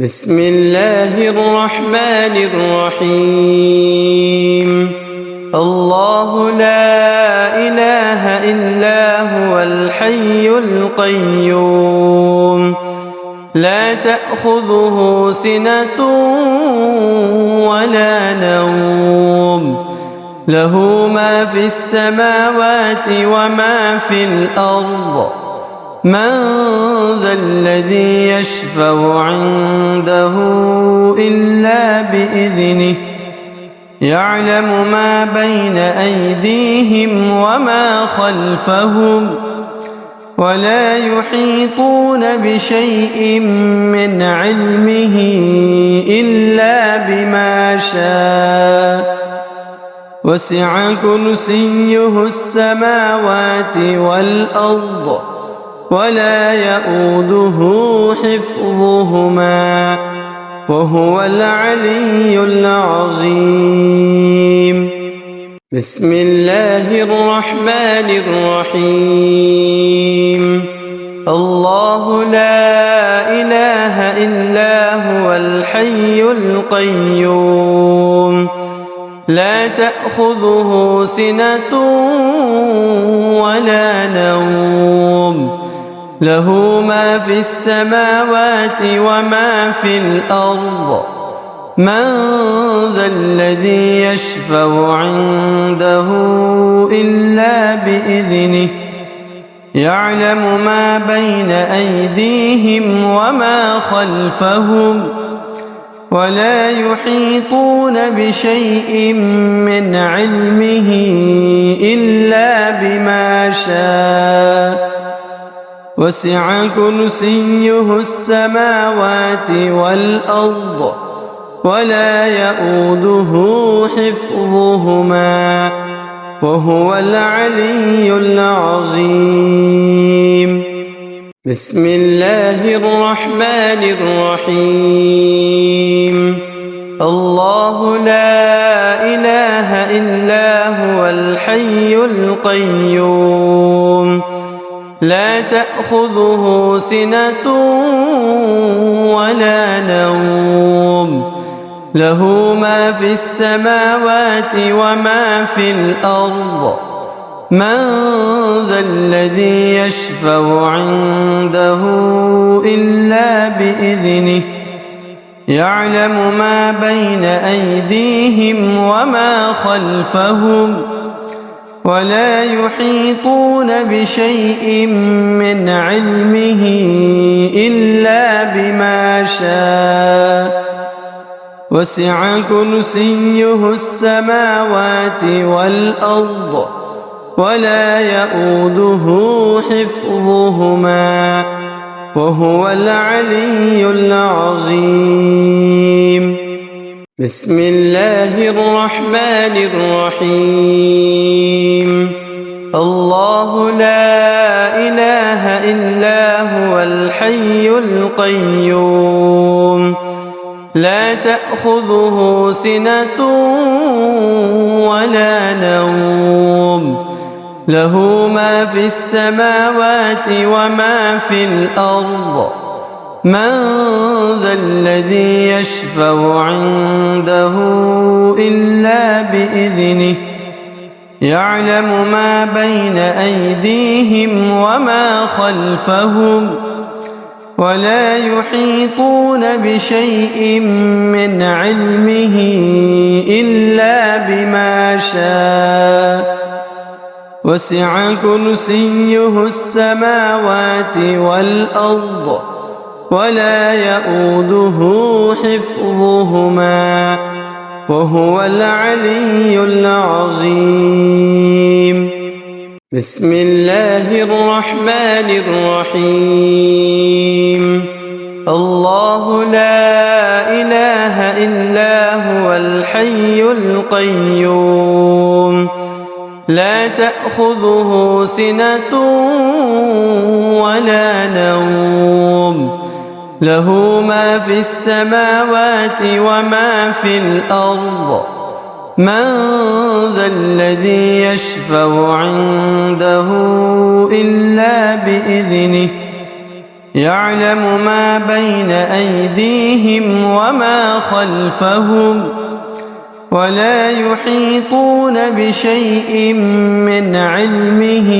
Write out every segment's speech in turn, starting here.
بسم الله الرحمن الرحيم. الله لا إله إلا هو الحي القيوم، لا تأخذه سنة ولا نوم، له ما في السماوات وما في الأرض. من ذا الذي يشفع عنده إلا بإذنه، يعلم ما بين أيديهم وما خلفهم، ولا يحيطون بشيء من علمه إلا بما شاء. وسع كرسيه السماوات والأرض، ولا يؤوده حفظهما، وهو العلي العظيم. بسم الله الرحمن الرحيم. الله لا إله إلا هو الحي القيوم، لا تأخذه سنة ولا نوم، له ما في السماوات وما في الأرض. من ذا الذي يشفع عنده إلا بإذنه، يعلم ما بين أيديهم وما خلفهم، ولا يحيطون بشيء من علمه إلا بما شاء. وسع كرسيه السماوات والأرض، ولا يؤوده حفظهما، وهو العلي العظيم. بسم الله الرحمن الرحيم. الله لا إله إلا هو الحي القيوم، لا تأخذه سنة ولا نوم، له ما في السماوات وما في الأرض. من ذا الذي يشفع عنده إلا بإذنه، يعلم ما بين أيديهم وما خلفهم، ولا يحيطون بشيء من علمه إلا بما شاء. وسع كرسيه السماوات والأرض، ولا يؤوده حفظهما، وهو العلي العظيم. بسم الله الرحمن الرحيم. الله لا إله إلا هو الحي القيوم، لا تأخذه سنة ولا نوم، له ما في السماوات وما في الأرض. من ذا الذي يشفع عنده إلا بإذنه، يعلم ما بين أيديهم وما خلفهم، ولا يحيطون بشيء من علمه إلا بما شاء. وسع كرسيه السماوات والأرض، ولا يؤوده حفظهما، وهو العلي العظيم. بسم الله الرحمن الرحيم. الله لا إله إلا هو الحي القيوم، لا تأخذه سنة ولا نوم، له ما في السماوات وما في الأرض. من ذا الذي يشفع عنده إلا بإذنه، يعلم ما بين أيديهم وما خلفهم ولا يحيطون بشيء من علمه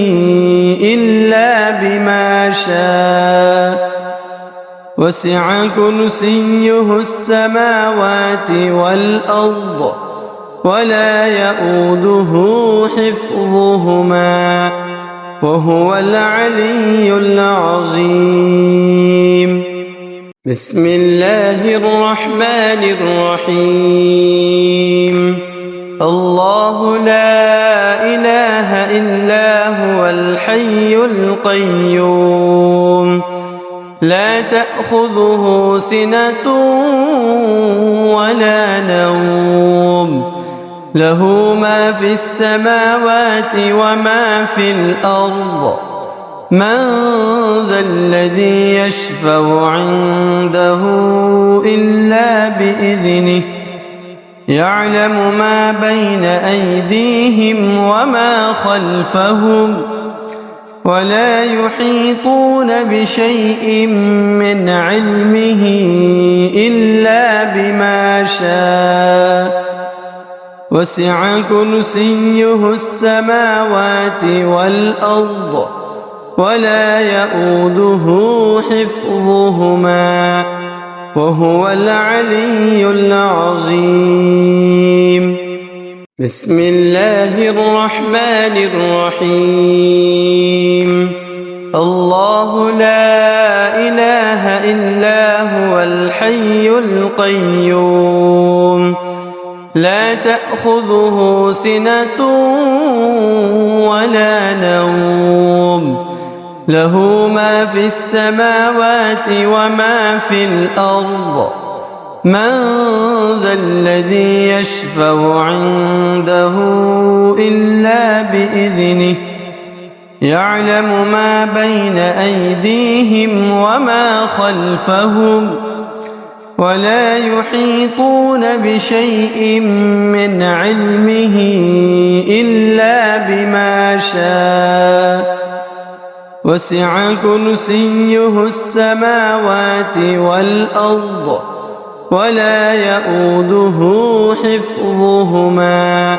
إلا بما شاء وسع كرسيه السماوات والأرض ولا يؤوده حفظهما وهو العلي العظيم. بسم الله الرحمن الرحيم. الله لا إله إلا هو الحي القيوم لا تأخذه سنة ولا نوم له ما في السماوات وما في الأرض من ذا الذي يشفع عنده إلا بإذنه يعلم ما بين أيديهم وما خلفهم ولا يحيطون بشيء من علمه إلا بما شاء وسع كرسيه السماوات والأرض ولا يؤوده حفظهما وهو العلي العظيم. بسم الله الرحمن الرحيم. الله لا إله إلا هو الحي القيوم لا تأخذه سنة ولا نوم له ما في السماوات وما في الأرض من ذا الذي يشفع عنده إلا بإذنه يعلم ما بين أيديهم وما خلفهم ولا يحيطون بشيء من علمه إلا بما شاء وسع كرسيه السماوات والأرض ولا يؤوده حفظهما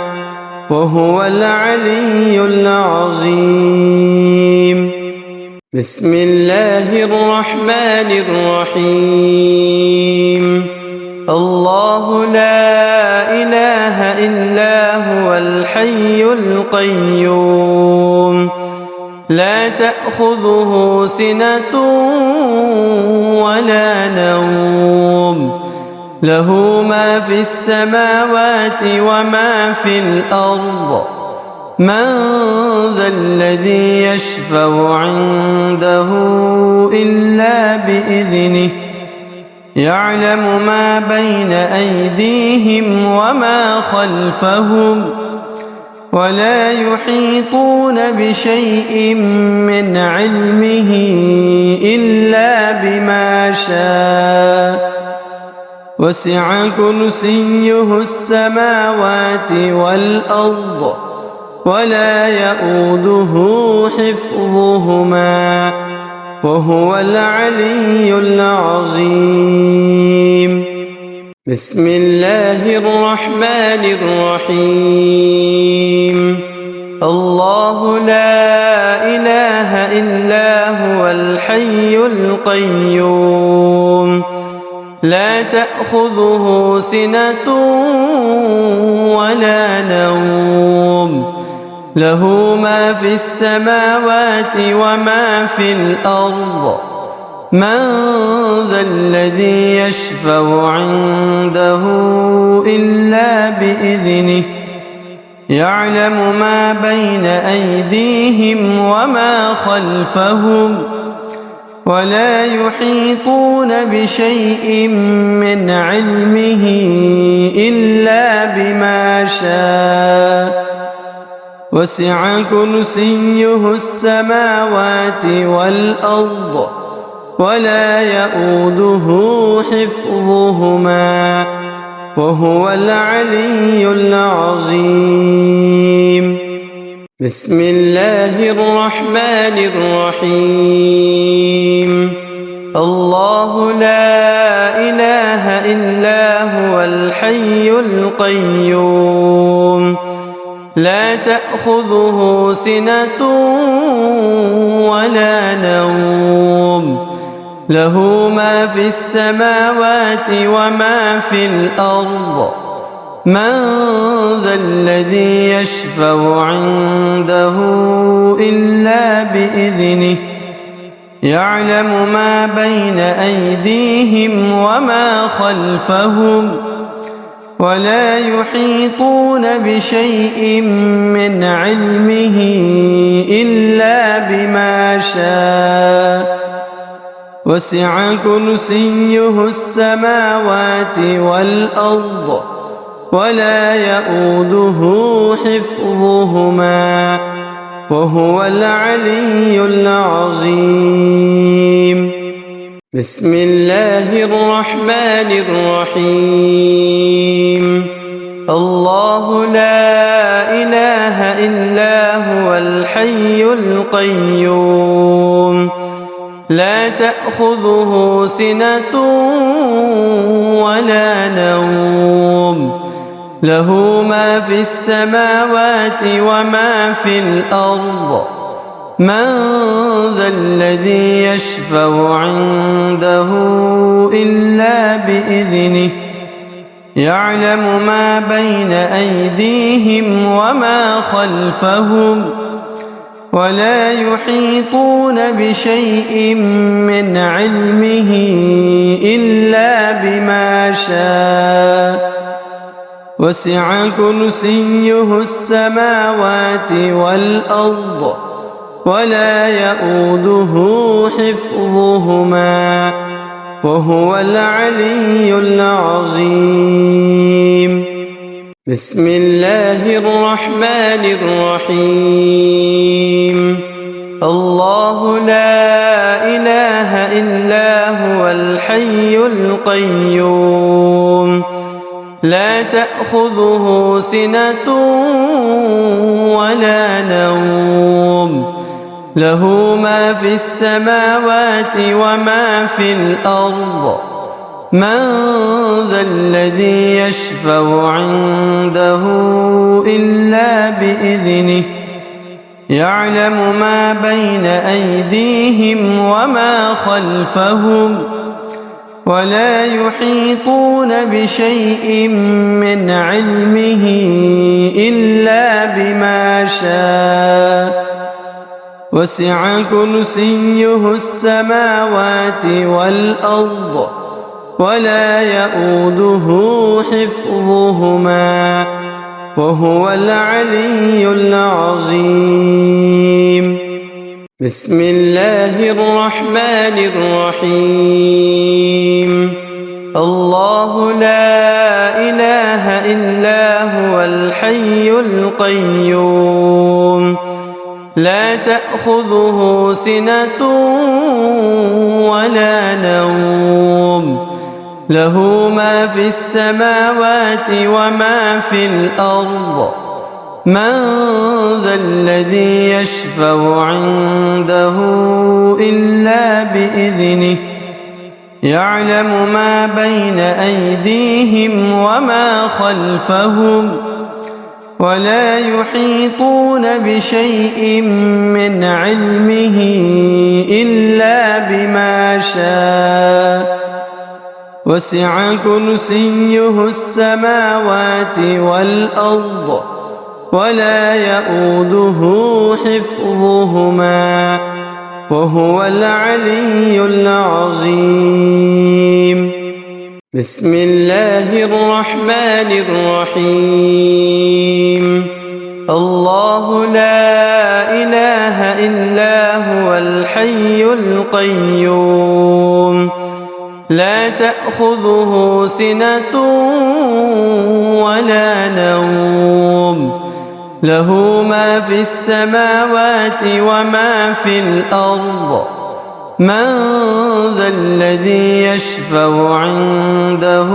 وهو العلي العظيم. بسم الله الرحمن الرحيم. الله لا إله إلا هو الحي القيوم لا تأخذه سنة ولا نوم له ما في السماوات وما في الأرض من ذا الذي يشفع عنده إلا بإذنه يعلم ما بين أيديهم وما خلفهم ولا يحيطون بشيء من علمه إلا بما شاء وسع كرسيه السماوات والأرض ولا يؤوده حفظهما وهو العلي العظيم. بسم الله الرحمن الرحيم. الله لا إله إلا هو الحي القيوم لا تأخذه سنة ولا نوم له ما في السماوات وما في الأرض من ذا الذي يشفع عنده إلا بإذنه يعلم ما بين أيديهم وما خلفهم ولا يحيطون بشيء من علمه إلا بما شاء وسع كرسيه السماوات والأرض ولا يؤوده حفظهما وهو العلي العظيم. بسم الله الرحمن الرحيم. إلا هو الحي القيوم لا تأخذه سنة ولا نوم له ما في السماوات وما في الأرض من ذا الذي يشفع عنده إلا بإذنه يعلم ما بين أيديهم وما خلفهم ولا يحيطون بشيء من علمه إلا بما شاء وسع كرسيه السماوات والأرض ولا يؤوده حفظهما وهو العلي العظيم بسم الله الرحمن الرحيم الله لا إله إلا هو الحي القيوم لا تأخذه سنة ولا نوم له ما في السماوات وما في الأرض من ذا الذي يشفع عنده إلا بإذنه يعلم ما بين أيديهم وما خلفهم ولا يحيطون بشيء من علمه إلا بما شاء وسع كرسيه السماوات والأرض ولا يؤوده حفظهما وهو العلي العظيم بسم الله الرحمن الرحيم الله لا إله إلا هو الحي القيوم لا تأخذه سنة ولا نوم له ما في السماوات وما في الأرض من ذا الذي يشفع عنده إلا بإذنه يعلم ما بين أيديهم وما خلفهم ولا يحيطون بشيء من علمه إلا بما شاء وسع كرسيه السماوات والأرض ولا يؤوده حفظهما وهو العلي العظيم بسم الله الرحمن الرحيم الله لا إله إلا هو الحي القيوم لا تأخذه سنة ولا نوم له ما في السماوات وما في الأرض من ذا الذي يشفع عنده إلا بإذنه يعلم ما بين أيديهم وما خلفهم ولا يحيطون بشيء من علمه إلا بما شاء وسع كرسيه السماوات والأرض ولا يؤوده حفظهما وهو العلي العظيم بسم الله الرحمن الرحيم الله لا إله إلا هو الحي القيوم لا تأخذه سنة ولا نوم له ما في السماوات وما في الأرض من ذا الذي يشفع عنده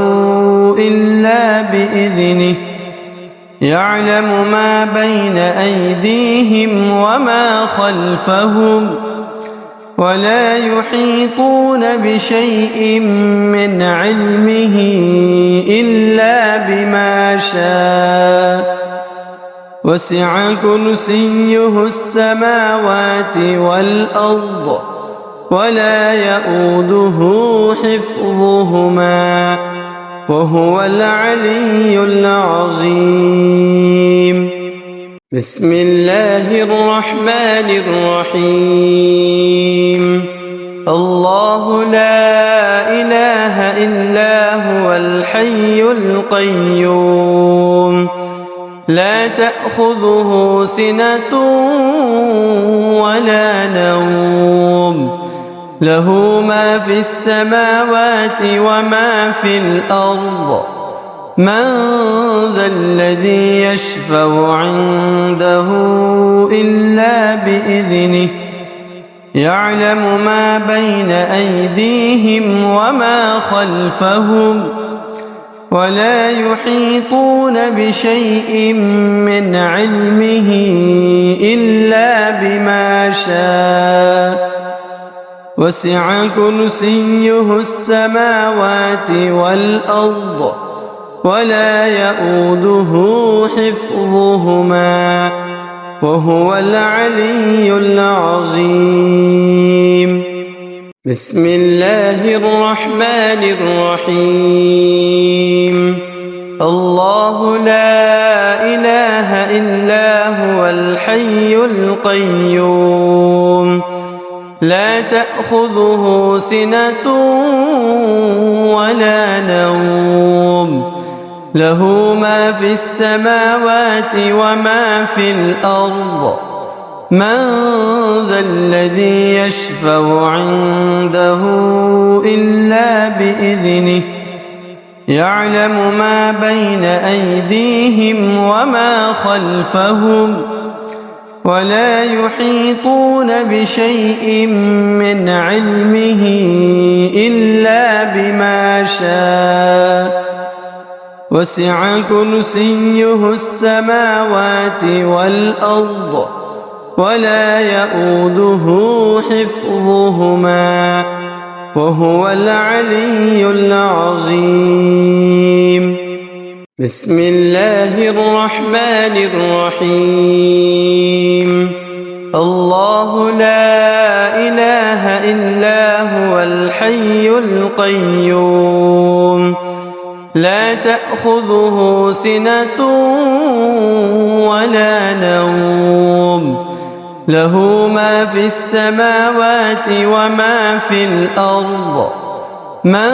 إلا بإذنه يعلم ما بين أيديهم وما خلفهم ولا يحيطون بشيء من علمه إلا بما شاء وسع كرسيه السماوات والأرض ولا يؤوده حفظهما وهو العلي العظيم. بسم الله الرحمن الرحيم. الله لا إله إلا هو الحي القيوم لا تأخذه سنة ولا نوم له ما في السماوات وما في الأرض من ذا الذي يشفع عنده إلا بإذنه يعلم ما بين أيديهم وما خلفهم ولا يحيطون بشيء من علمه إلا بما شاء وسع كرسيه السماوات والأرض ولا يؤوده حفظهما وهو العلي العظيم. بسم الله الرحمن الرحيم. الله لا إله إلا هو الحي القيوم لا تأخذه سنة ولا نوم له ما في السماوات وما في الأرض من ذا الذي يشفع عنده إلا بإذنه يعلم ما بين أيديهم وما خلفهم ولا يحيطون بشيء من علمه إلا بما شاء وسع كرسيه السماوات والأرض ولا يؤوده حفظهما وهو العلي العظيم. بسم الله الرحمن الرحيم. الله لا إله إلا هو الحي القيوم لا تأخذه سنة ولا نوم له ما في السماوات وما في الأرض من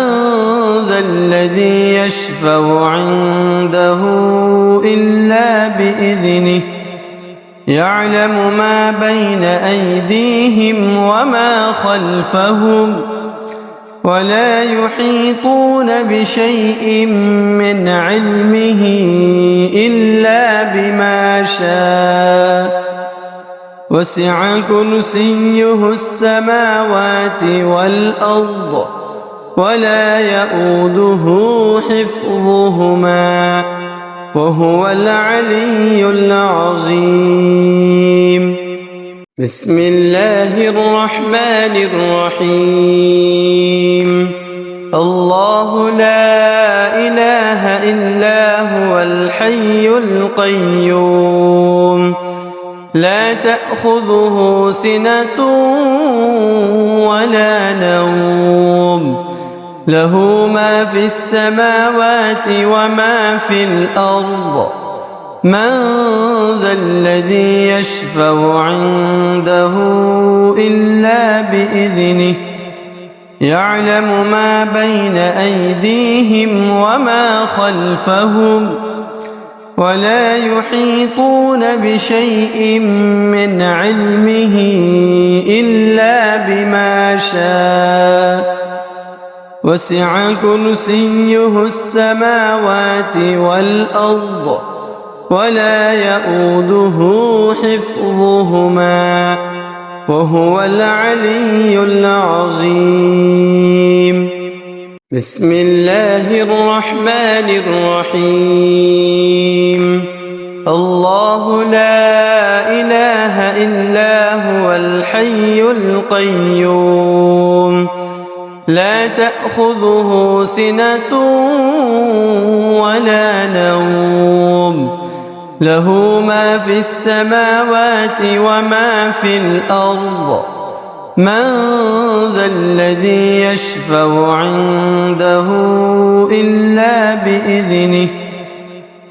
ذا الذي يشفع عنده إلا بإذنه يعلم ما بين أيديهم وما خلفهم ولا يحيطون بشيء من علمه إلا بما شاء وسع كرسيه السماوات والأرض ولا يؤوده حفظهما وهو العلي العظيم. بسم الله الرحمن الرحيم. الله لا إله إلا هو الحي القيوم لا تأخذه سنة ولا نوم له ما في السماوات وما في الأرض من ذا الذي يشفع عنده إلا بإذنه يعلم ما بين أيديهم وما خلفهم ولا يحيطون بشيء من علمه إلا بما شاء وسع كرسيه السماوات والأرض ولا يؤوده حفظهما وهو العلي العظيم. بسم الله الرحمن الرحيم. الله لا إله إلا هو الحي القيوم القيوم لا تأخذه سنة ولا نوم له ما في السماوات وما في الأرض من ذا الذي يشفع عنده إلا بإذنه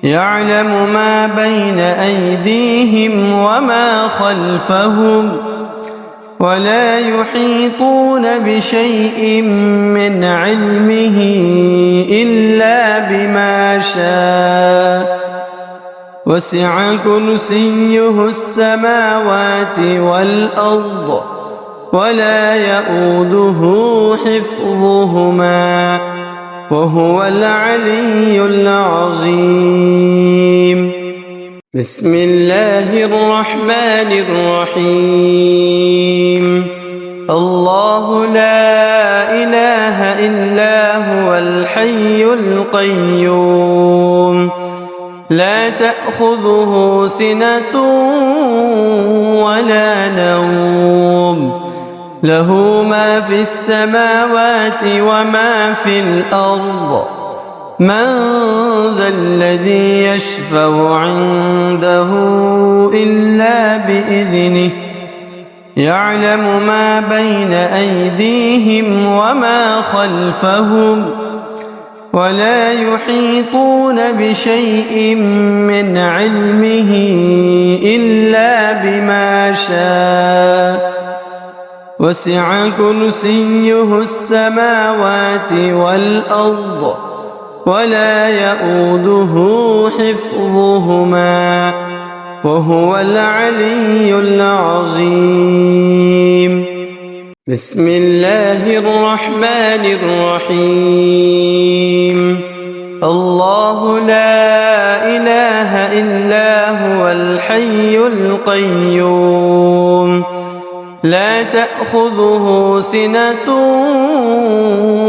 يعلم ما بين أيديهم وما خلفهم ولا يحيطون بشيء من علمه إلا بما شاء وسع كرسيه السماوات والأرض ولا يؤوده حفظهما وهو العلي العظيم بسم الله الرحمن الرحيم الله لا إله إلا هو الحي القيوم لا تأخذه سنة ولا نوم له ما في السماوات وما في الأرض من ذا الذي يشفع عنده إلا بإذنه يعلم ما بين أيديهم وما خلفهم ولا يحيطون بشيء من علمه إلا بما شاء وسع كرسيه السماوات والأرض ولا يؤوده حفظهما وهو العلي العظيم بسم الله الرحمن الرحيم الله لا إله إلا هو الحي القيوم لا تأخذه سنة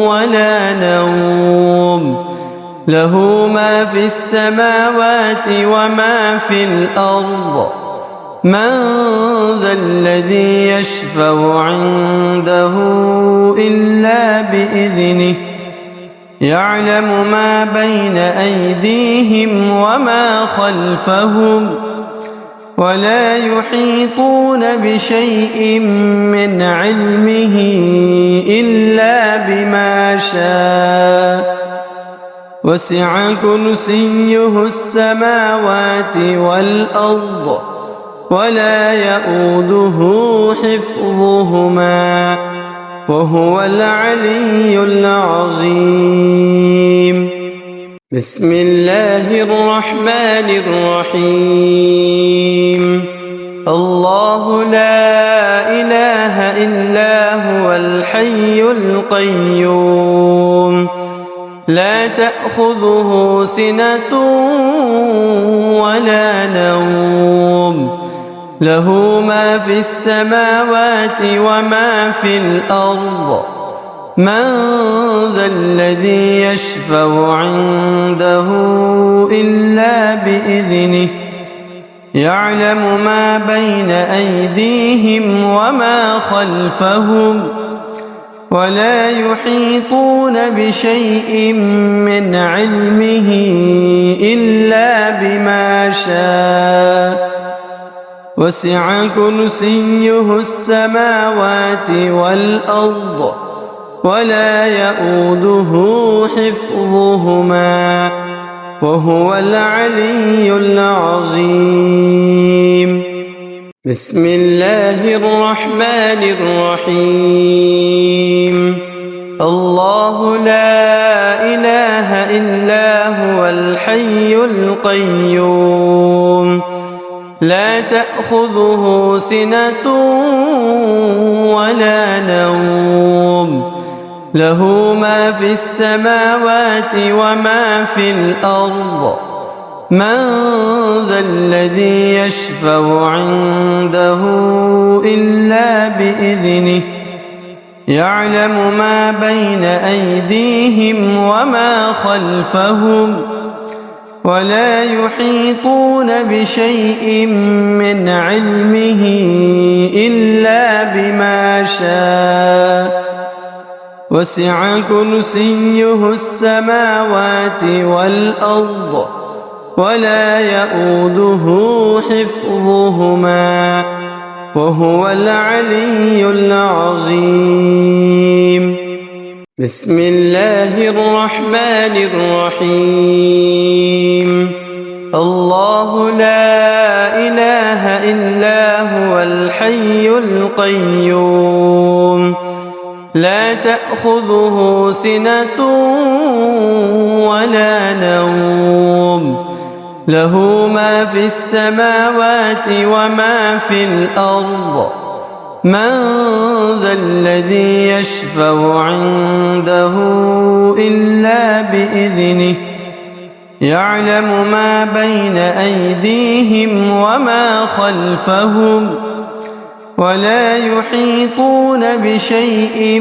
ولا نوم له ما في السماوات وما في الأرض من ذا الذي يشفع عنده إلا بإذنه يعلم ما بين أيديهم وما خلفهم ولا يحيطون بشيء من علمه إلا بما شاء وسع كرسيه السماوات والأرض ولا يؤوده حفظهما وهو العلي العظيم بسم الله الرحمن الرحيم الله لا إله إلا هو الحي القيوم لا تأخذه سنة ولا نوم له ما في السماوات وما في الأرض من ذا الذي يشفع عنده إلا بإذنه يعلم ما بين أيديهم وما خلفهم ولا يحيطون بشيء من علمه إلا بما شاء وسع كرسيه السماوات والأرض ولا يؤوده حفظهما وهو العلي العظيم بسم الله الرحمن الرحيم الله لا إله إلا هو الحي القيوم لا تأخذه سنة ولا نوم له ما في السماوات وما في الأرض من ذا الذي يشفع عنده إلا بإذنه يعلم ما بين أيديهم وما خلفهم ولا يحيطون بشيء من علمه إلا بما شاء وسع كرسيه السماوات والأرض ولا يؤوده حفظهما وهو العلي العظيم. بسم الله الرحمن الرحيم. الله لا إله إلا هو الحي القيوم لا تأخذه سنة ولا نوم له ما في السماوات وما في الأرض من ذا الذي يشفع عنده إلا بإذنه يعلم ما بين أيديهم وما خلفهم ولا يحيطون بشيء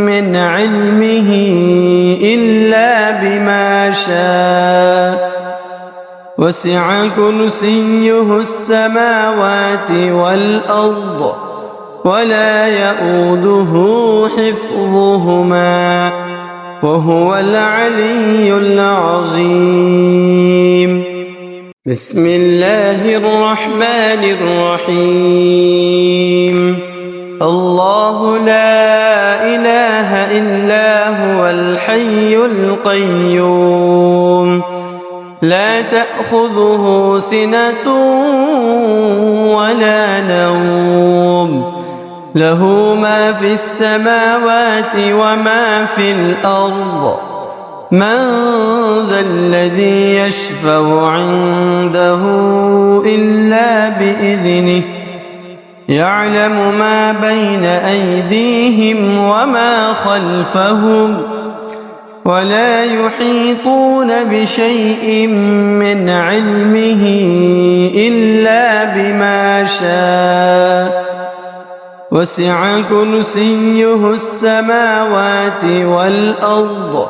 من علمه إلا بما شاء وسع كرسيه السماوات والأرض ولا يؤوده حفظهما وهو العلي العظيم. بسم الله الرحمن الرحيم. الله لا إله إلا هو الحي القيوم لا تأخذه سنة ولا نوم له ما في السماوات وما في الأرض من ذا الذي يشفع عنده إلا بإذنه يعلم ما بين أيديهم وما خلفهم ولا يحيطون بشيء من علمه إلا بما شاء وسع كرسيه السماوات والأرض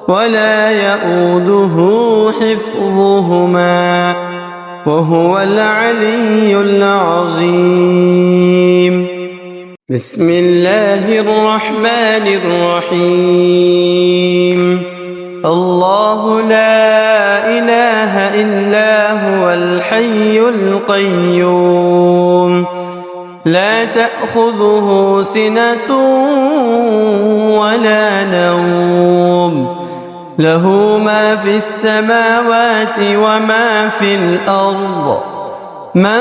ولا يؤوده حفظهما وهو العلي العظيم. بسم الله الرحمن الرحيم. الله لا إله إلا هو الحي القيوم لا تأخذه سنة ولا نوم له ما في السماوات وما في الأرض من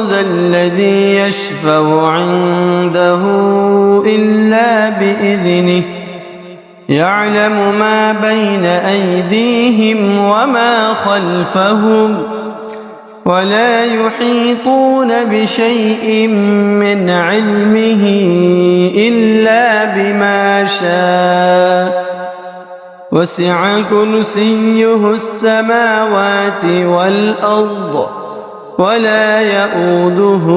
ذا الذي يشفع عنده إلا بإذنه يعلم ما بين أيديهم وما خلفهم ولا يحيطون بشيء من علمه إلا بما شاء وسع كرسيه السماوات والأرض ولا يؤوده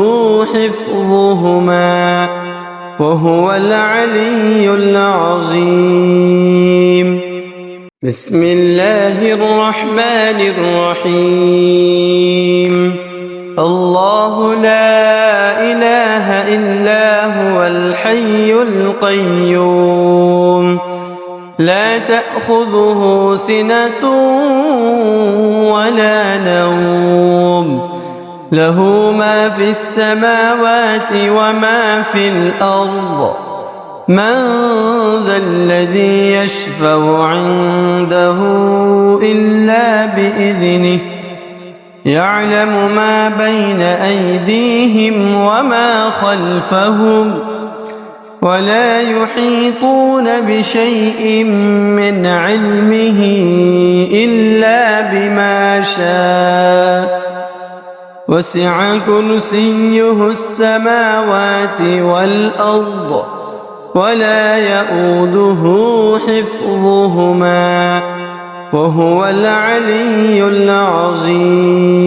حفظهما وهو العلي العظيم. بسم الله الرحمن الرحيم. الله لا إله إلا هو الحي القيوم لا تأخذه سنة ولا نوم له ما في السماوات وما في الأرض من ذا الذي يشفع عنده إلا بإذنه يعلم ما بين أيديهم وما خلفهم ولا يحيطون بشيء من علمه إلا بما شاء وسع كرسيه السماوات والأرض ولا يؤوده حفظهما وهو العلي العظيم.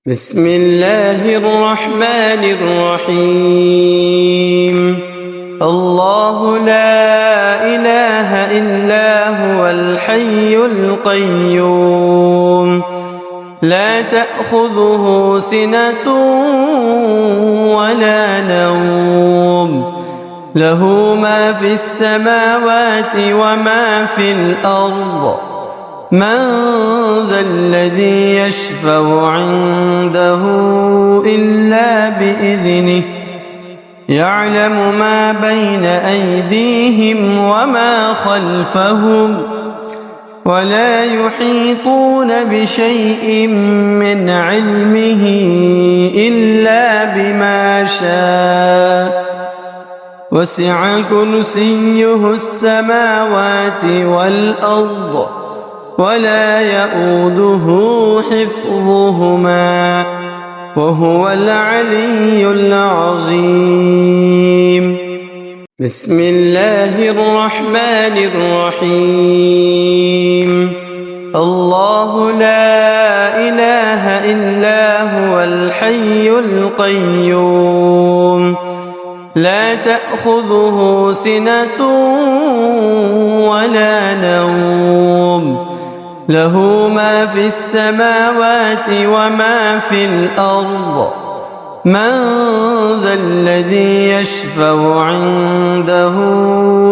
بسم الله الرحمن الرحيم. الله لا إله إلا هو الحي القيوم لا تأخذه سنة ولا نوم له ما في السماوات وما في الأرض من ذا الذي يشفع عنده إلا بإذنه يعلم ما بين أيديهم وما خلفهم ولا يحيطون بشيء من علمه إلا بما شاء وسع كرسيه السماوات والأرض ولا يؤوده حفظهما وهو العلي العظيم بسم الله الرحمن الرحيم الله لا إله إلا هو الحي القيوم لا تأخذه سنة ولا نوم له ما في السماوات وما في الأرض من ذا الذي يشفع عنده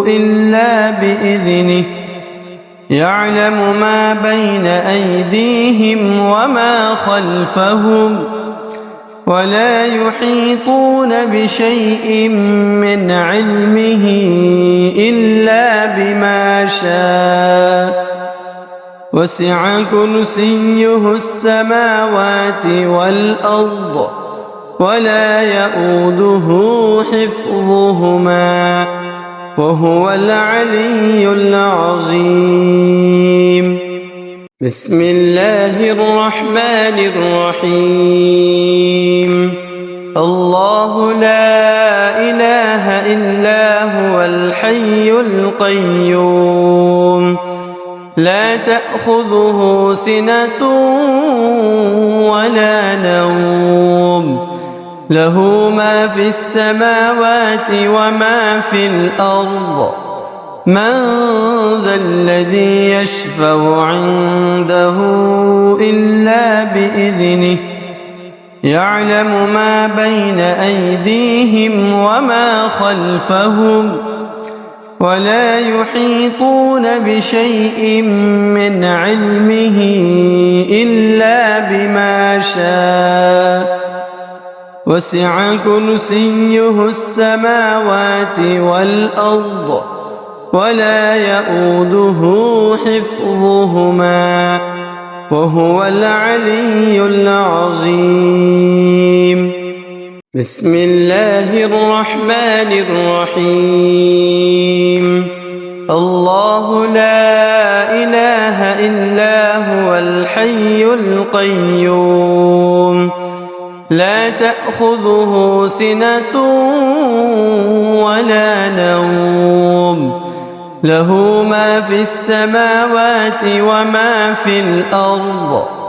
إلا بإذنه يعلم ما بين أيديهم وما خلفهم ولا يحيطون بشيء من علمه إلا بما شاء وسع كرسيه السماوات والأرض ولا يؤوده حفظهما وهو العلي العظيم بسم الله الرحمن الرحيم الله لا إله إلا هو الحي القيوم لا تأخذه سنة ولا نوم له ما في السماوات وما في الأرض من ذا الذي يشفع عنده إلا بإذنه يعلم ما بين أيديهم وما خلفهم ولا يحيطون بشيء من علمه إلا بما شاء وسع كرسيه السماوات والأرض ولا يؤوده حفظهما وهو العلي العظيم بسم الله الرحمن الرحيم الله لا إله إلا هو الحي القيوم لا تأخذه سنة ولا نوم له ما في السماوات وما في الأرض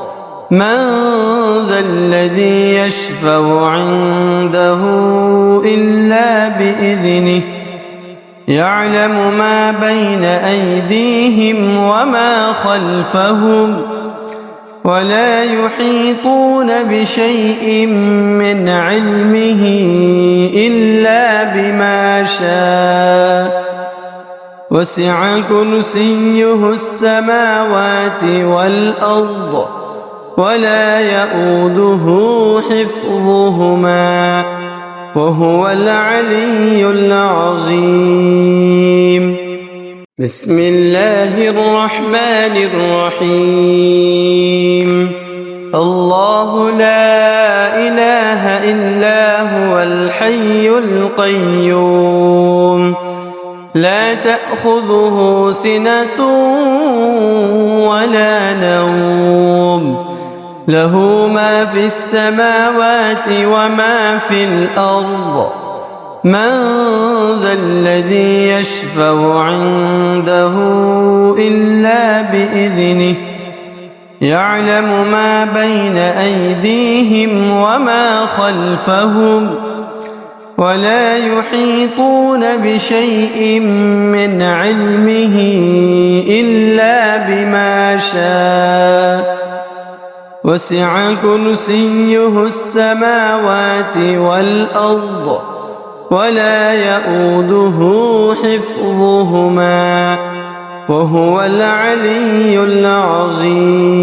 من ذا الذي يشفع عنده إلا بإذنه يعلم ما بين أيديهم وما خلفهم ولا يحيطون بشيء من علمه إلا بما شاء وسع كرسيه السماوات والأرض ولا يؤوده حفظهما وهو العلي العظيم بسم الله الرحمن الرحيم الله لا إله إلا هو الحي القيوم لا تأخذه سنة ولا نوم له ما في السماوات وما في الأرض من ذا الذي يشفع عنده إلا بإذنه يعلم ما بين أيديهم وما خلفهم ولا يحيطون بشيء من علمه إلا بما شاء وسع كرسيه السماوات والأرض ولا يئوده حفظهما وهو العلي العظيم